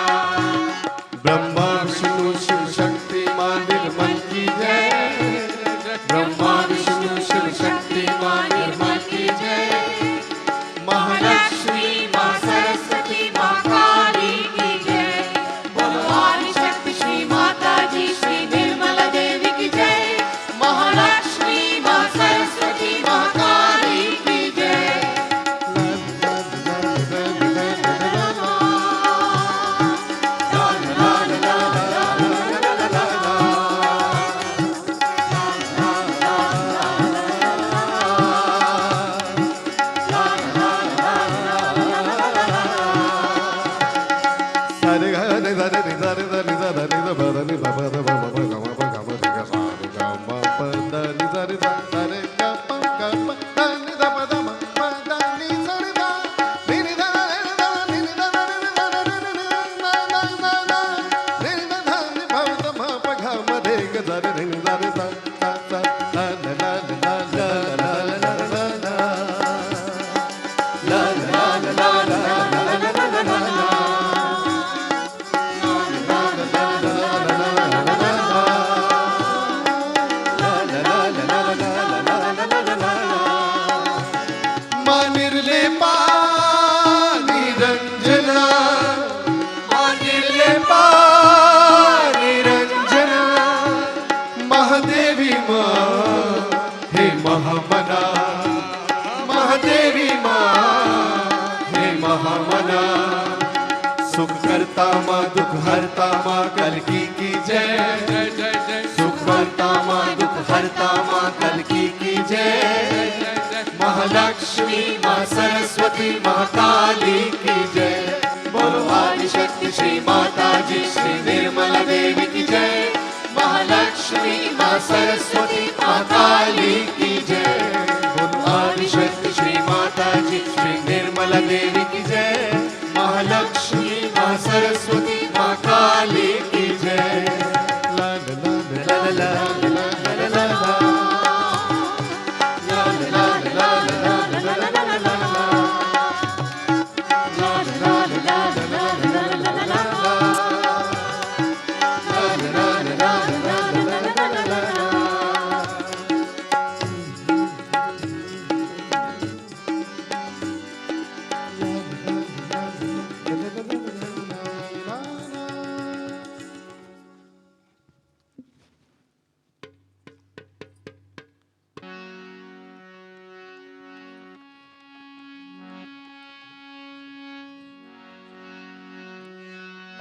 Brahma Vishnu Shiv Shakti Maa Nirmal ki jai, Brahma Vishnu Shiv Shakti Maa Nirmal ki jai, Mahalakshmi माँ सरस्वती माँ काली की जय। बोलो आदिशक्ति श्री माता जी श्री निर्मला देवी की जय, महालक्ष्मी माँ सरस्वती माँ काली की जय। महादेवी माँ हे महामना, महादेवी माँ हे महामना, सुख करता माँ दुख हरता माँ कलकी की जय, सुख करता माँ दुख हरता माँ कलकी की जय, महालक्ष्मी माँ सरस्वती माँ काली की जय। बोलो आदिशक्ति श्री माता जी श्री निर्मला देवी की जय, महालक्ष्मी माँ सरस्वती माँ काली की जय। बोलो आदिशक्ति श्री माता जी श्री निर्मला देवी की जय, महालक्ष्मी माँ सरस्वती माँ काली की जय। ला ला ला ला ला ला ला ला ला।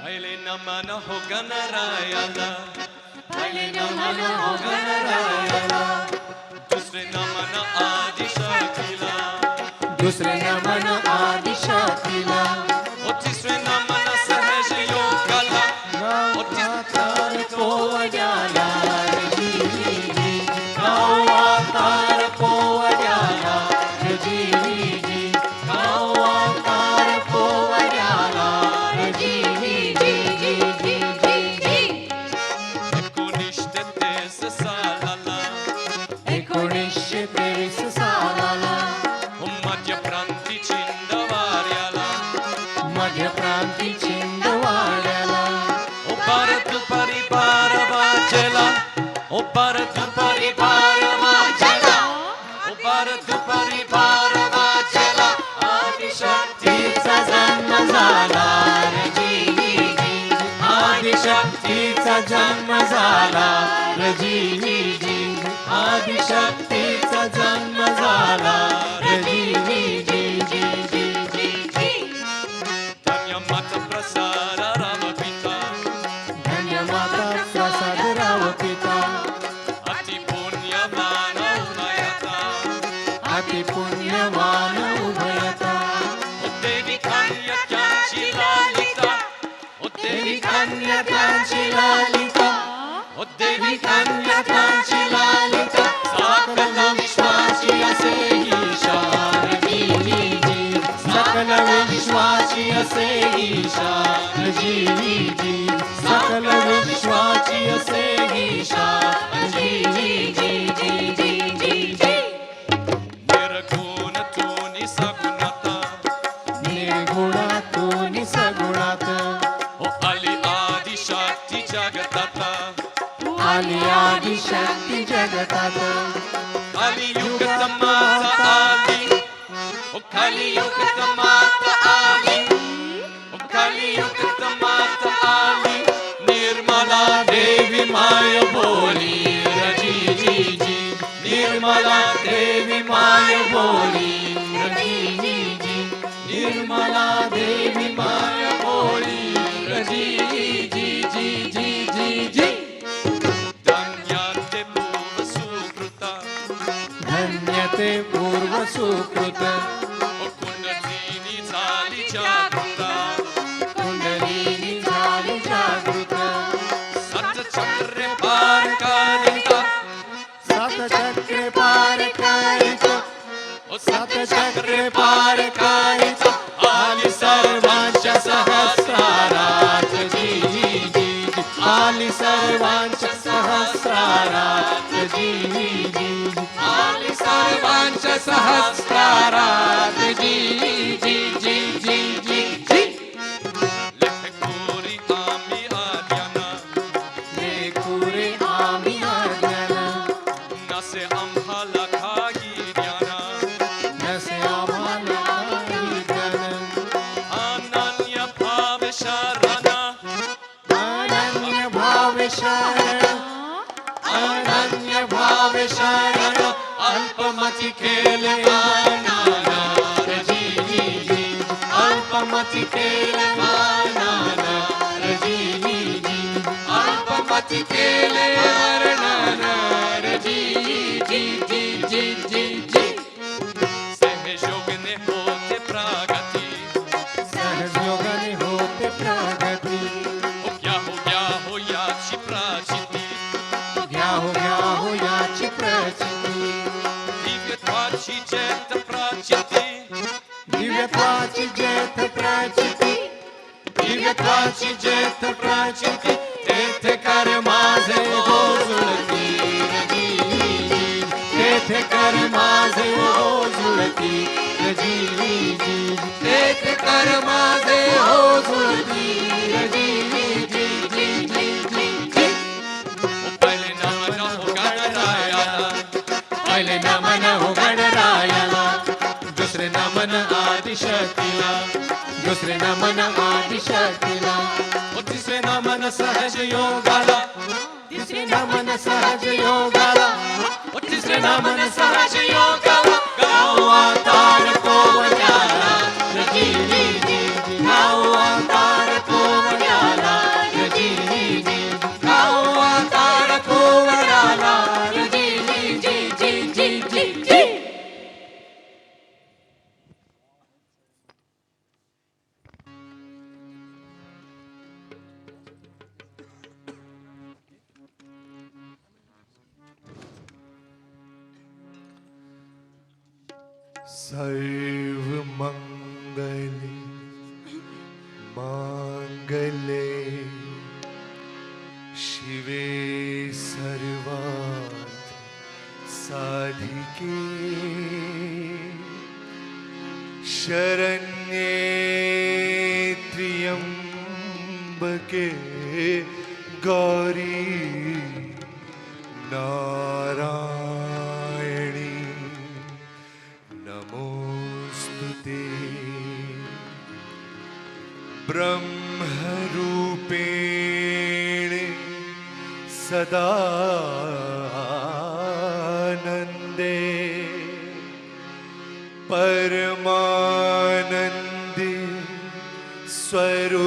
पहले नमन हो गणरायाला, पहले नमन हो गणरायाला, दूसरे नमन आदिशक्तीला, दूसरे नमन आदिशक्तीला, और तीसरे नमन सहज योगाला, और तीसरे पोवजाला जी जी, अवतार पोवजाला जी जी, अवतार पोवजाला जी जी जी जी जी जी। 1923 सालाला, माझ्या प्रांती जन्म झाला रजी आदिशक्तीचा जन्म झाला रजी धन्य माता प्रसाद राम पिता धन्य माता प्रसाद राव पिता अति पुण्यवान उभयता अति पुण्यवान उभयता देवी कन्यकांची लालिता देवी कन्यकांची लालिता देवी कन्यकांची लालिता सकल विश्वाची असे ईशान जी सकल विश्वाची असे ईशान जी सकल विश्वाची असे ईशान जी निर्गुण तू निसगुणता निर्गुणातून सगुणात आली आदिशक्ती जगताता आली आदिशक्ती जगतात कलियुग माता आली कलियुग माता आली कलियुग माता आली निर्मला देवी माय बोली रजी निर्मला देवी माय बोली रजी निर्मला देवी माय बोली रजी धन्यते पूर्व सुकृता धन्यते पूर्व सुकृत कुंडलिनी झाली जागृता कुंडलिनी झाली जागृत सतचक्र पार कारिता सतचक्र पार कायित सतचक्र पार कायित आली सर्वांच्या सहस्रारात जी आली सर्वांच्या सहस्रारात जी आली सर्वांच्या सहस्रारात जी लेखकोरी आम्ही आद्याना लेकुरे आम्ही आज्ञाना नसे आम्हाला काही ज्ञाना नसे आम्हाला काही ज्ञान अनन्य भाव शरणा अनन्य भाव शरण अनन्य भाव शरण अल्पमती केले नानार जी अल्पमती केले नानार जी अल्पमती केले नानार जी सहयोगने होते प्रगती सहयोगाने होते प्रगती हो याची प्राचिती घ्या हो याची प्रचिती दिव्यत्वाची जैत प्राचिती दिव्यत्वाची जेथ प्राचिती दिव्यत्वाची जेथ प्राचिती तेथे कर माझे हो जुळती तेथे कर माझे हो जुळती तेथे कर माझे हो जुळती पहिले नमन हो गणरायाला पहिले नमन हो गणरायाला दुसरे नमन आदिशक्तीला दुसरे नमन आदिशक्तीला तिसरे नमन सहज योगाला तिसरे नमन सहज योगाला तिसरे नमन सहज योगाला गाव अवतार कोवण्याला गाव अवतार कोवण्याला गाव अवतार कोवण्याला सर्व मंगले मांगले शिवे सर्वार्थ साधिके शरण्ये त्र्यंबके गौरी नारायणी नमोस्तुते ब्रह्मरूपेण सदानंदे परमानंदी स्वरूपिणी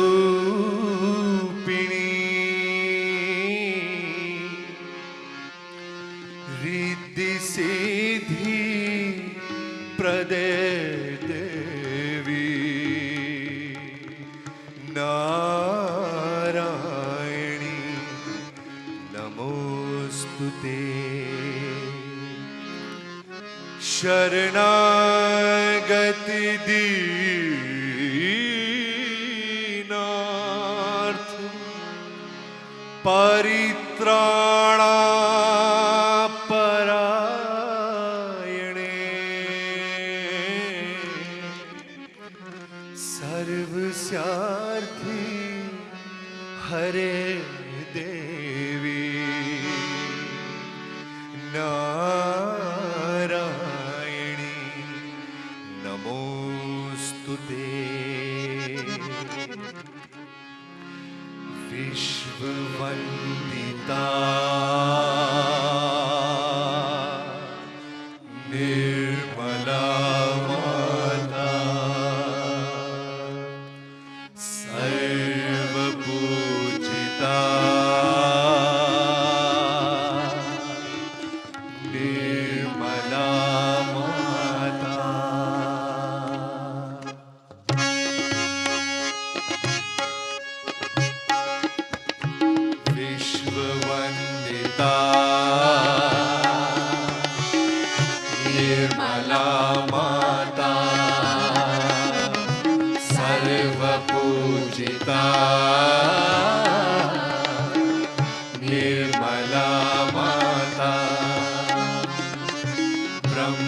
रिद्धि सिद्धि प्रदे देवी नारायणी नमोस्तुते शरणागति दीनार्थ परित्राणा परायणे सर्वस्यार्थी हरे देवी नारायणी नमोस्तुते विश्ववन्दिता निर्मला माता सर्वपूजिता निर्मला माता विश्ववन्दिता निर्मला माता सर्वपूजिता निर्मला माता ब्रह्मस्वरूपिणी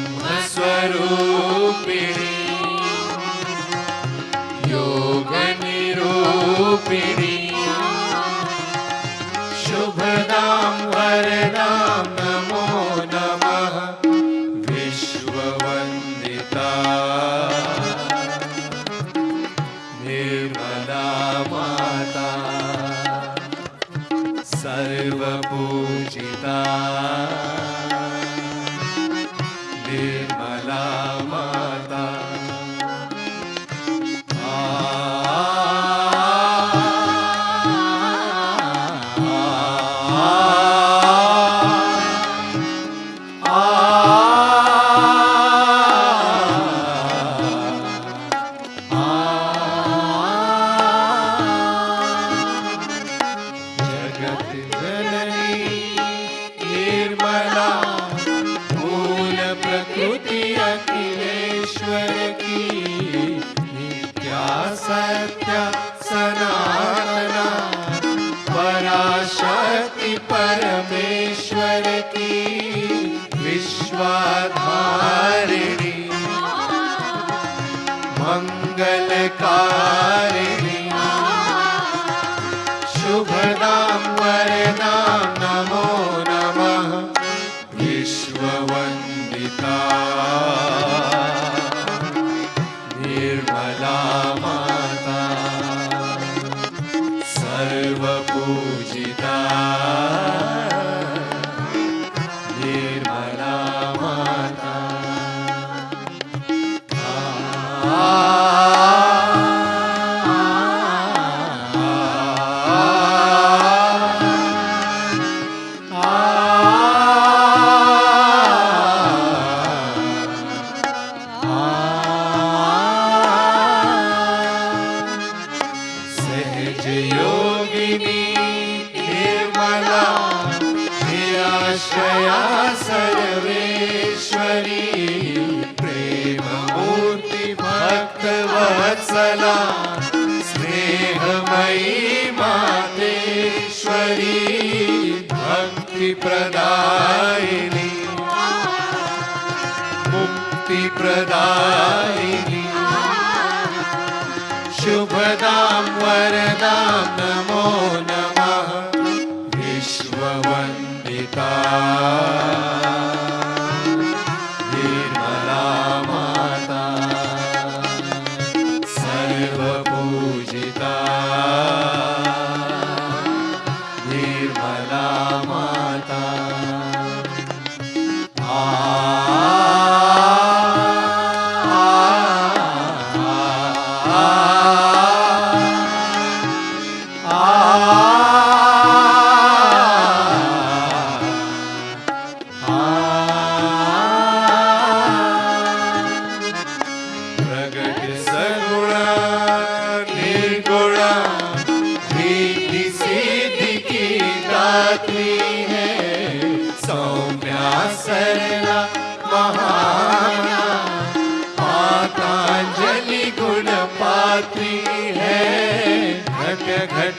योगनिरूपिणी शुभदां वरदां नमो नमः विश्ववन्दिता निर्मला माता सर्वपूजिता निर्मला माता जगत जननी निर्मला मूल प्रकृति अखिलेश्वर की नित्या सत्य सनातना पराशक्ति परमेश्वर की विश्वाधारिणी मंगलकारिणी शुभदां वरदां नमो नमः विश्ववन्दिता निर्मला माता सर्वपूजिता निर्मला माता सहज योगिनी निर्मला निराश्रया सर्वेश्वरी प्रेम मूर्ति भक्तवत्सला स्नेहमयी मातेश्वरी भक्ति प्रदायिनी मुक्ति प्रदायिनी शुभदां वरदां नमो नमः विश्ववन्दिता निर्मला माता सर्वपूजिता निर्मला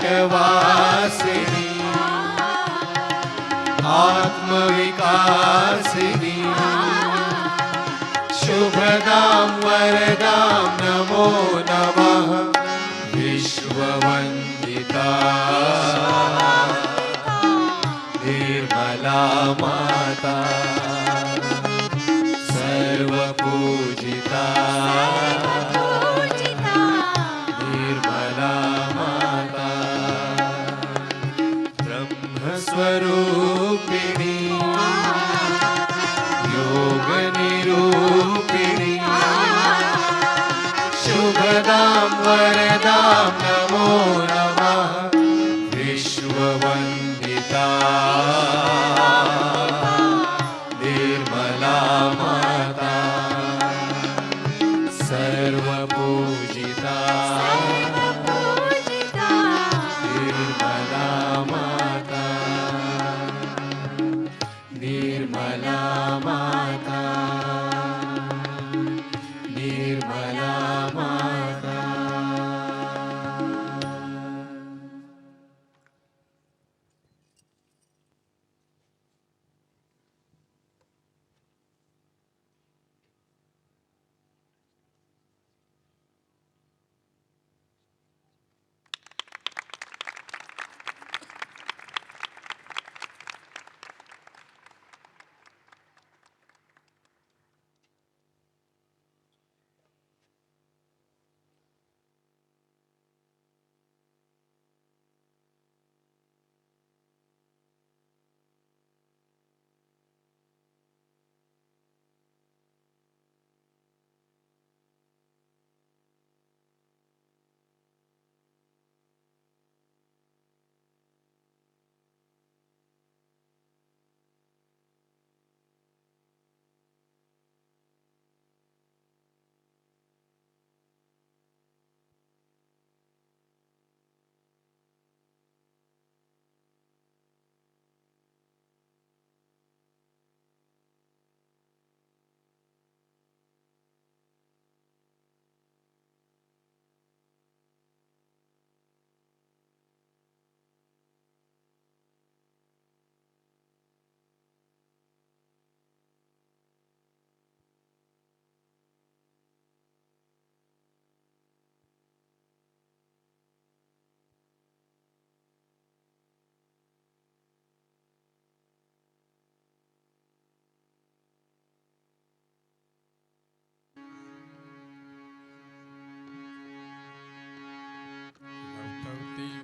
जगवासिनी आत्मविकासिनी शुभदां वरदां नमो नमः विश्ववन्दिता निर्मला माता सर्वपूजिता निर्मला माता ब्रह्मस्वरूपिणी योगनिरूपिणी शुभदां वरदां नमो नमः विश्ववन्दिता निर्मला माता सर्वपूजिता निर्मला माता निर्मला माता निर्मला माता।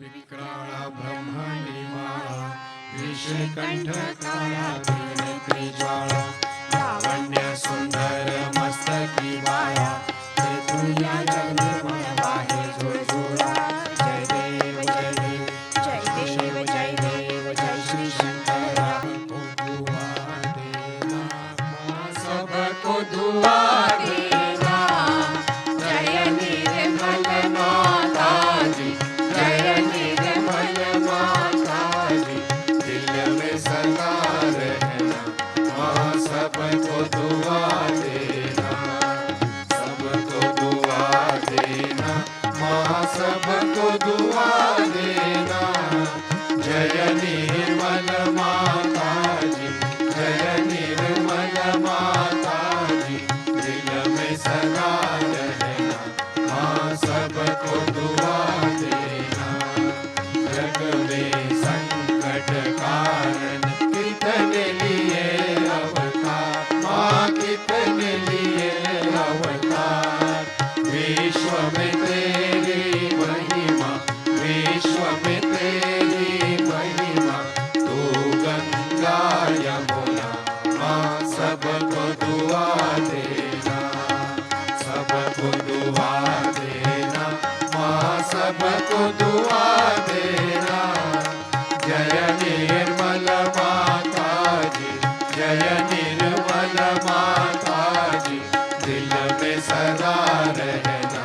विक्राळा ब्रह्मणी माळा विषकंठ काळा त्रिनेत्री ज्वाळा लावण्य सुंदर मस्तकी बाळा ते तुझ्या जगन्मय वाहे झुळझुळा जय देव जय देव जय देव जय देव जय श्री शंकरा दुआ देना माँ सबको दुआ देना जय निर्मल माता जी जय निर्मल माता जी दिल में सदा रहना माँ सबको दुआ देना सबको दुआ देना माँ सबको दुआ देना जय निर्मल माता जी जय निर्मल माता जी दिल में सदा रहना माँ सबको दुआ देना जग में संकट कारण कितने लिए अवतार माँ कितने लिए अवतार विश्व में तेरी महिमा विश्व में तेरी महिमा तू गंगा यमुना माँ सबको दुआ देना सबको दुआ देना माँ सबको दुआ देना जय निर्मल माता जी जय निर्मल माता जी दिल में सदा रहना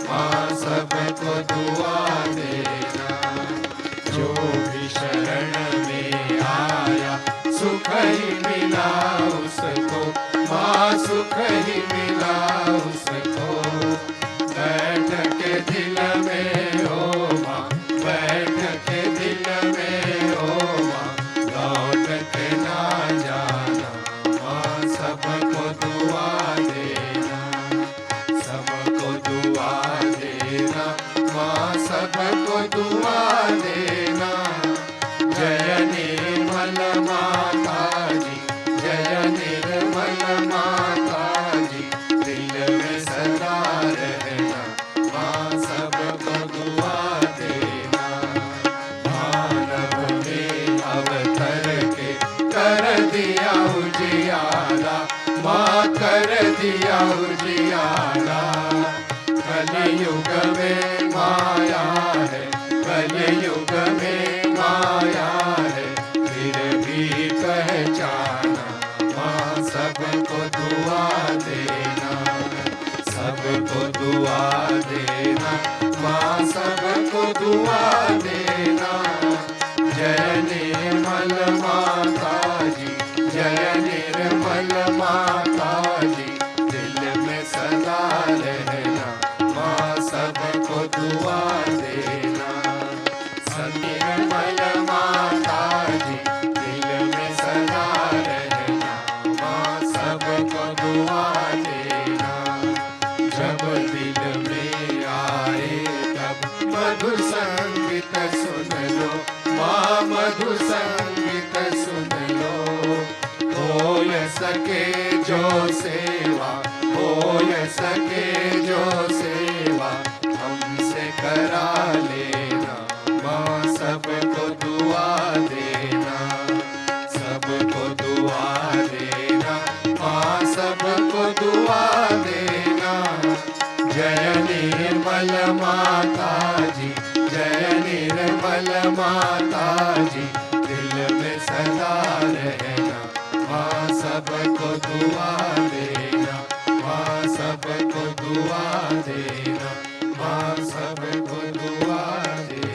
माँ सबको दुआ देना जो भी शरण में आया सुख ही मिला उसको माँ सुख ही मिला उसको बैठ के दिल में हो माँ बैठ दिया उजियारा। कलयुग में माया है, कलयुग में माया है, फिर भी पहचाना। माँ सबको दुआ देना, सबको दुआ देना, माँ सबको दुआ देना। जय निर्मल माता जी, जय निर्मल माता जी, दिल में सदा रहना। माँ सबको दुआ देना। निर्मल माता जी, दिल में सदा रहना। माँ सबको दुआ देना। जब दिल में आए तब मधुर संगीत सुन लो। माँ मधुर संगीत सुन लो। हो सके जो सेवा, हो सके जो सेवा, हमसे करा लेना। माँ सबको दुआ देना, सबको दुआ देना, माँ सबको दुआ देना। जय निर्मल माता जी, जय निर्मल माता जी, दिल में सदा रहना। माँ सबको दुआ देना, माँ सबको दुआ देना, माँ सबको दुआ देना।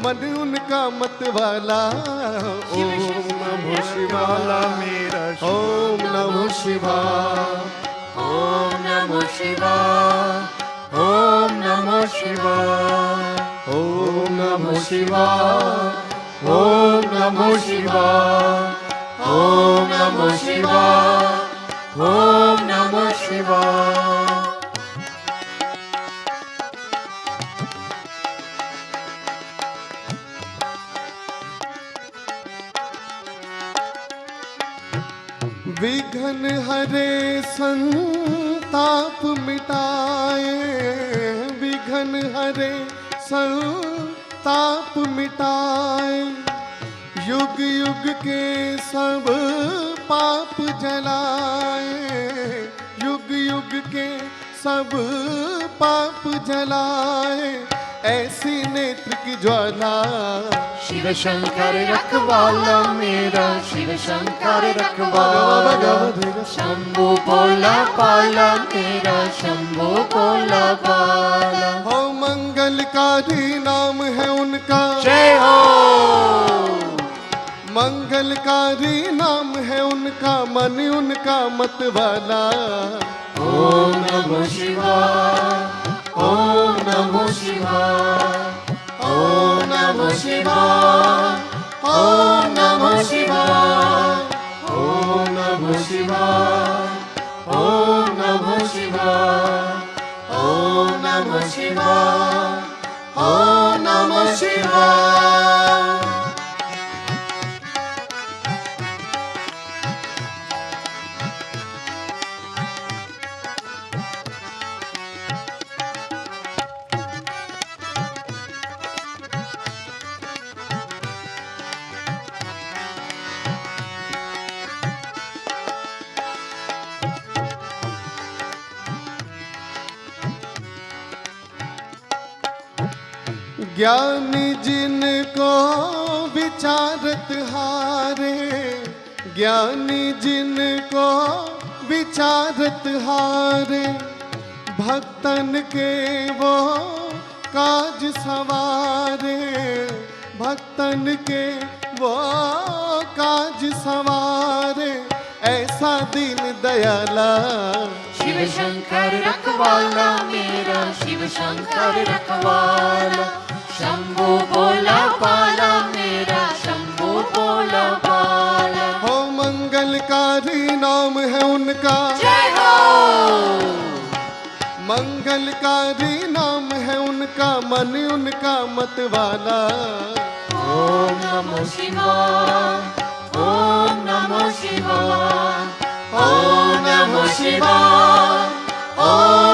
मन उनका मत वाला। ओम नमो शिवाय मेरा। ओम नमो शिवाय, ओम नमो शिवाय, ओम नमो शिवाय, ओम नमो शिवाय, ओम नमो शिवाय, ओम नमो शिवाय, ओम नमो शिवाय। विघ्न हरे संताप मिटाए, विघ्न हरे संताप मिटाए, युग युग के सब पाप जलाए, युग युग के सब पाप जलाए, ऐसी नेत्र की ज्वाला। शिव शंकर रखवाला मेरा, शिव शंकर रखवाला, शंभु भोला पाला मेरा, शंभु भोला पाला। हो मंगलकारी नाम है उनका, जय हो। मंगलकारी नाम है उनका, मन उनका मत वाला। ओम नमो शिवाय, ओम नमो शिवाय, ओम नमो शिवाय, ओम नमो शिवाय, ओम नमो शिवाय, ओम नमो शिवाय, ओम नमो शिवाय, ओम नमो शिवाय। ज्ञानी जिनको विचारत हारे, ज्ञानी जिनको विचारत हारे, भक्तन के वो काज सवारे, भक्तन के वो काज सवारे, ऐसा दीन दयाला। शिव शंकर रखवाला मेरा, शिव शंकर रखवाला, शंभु भोला पाला मेरा, शंभु भोला पाला। हो मंगलकारी नाम है उनका, जय हो। मंगलकारी नाम है उनका, मन उनका मत वाला। ओम नमो शिवाय, ओम नमो शिवाय, ओम नमो शिवाय, ओम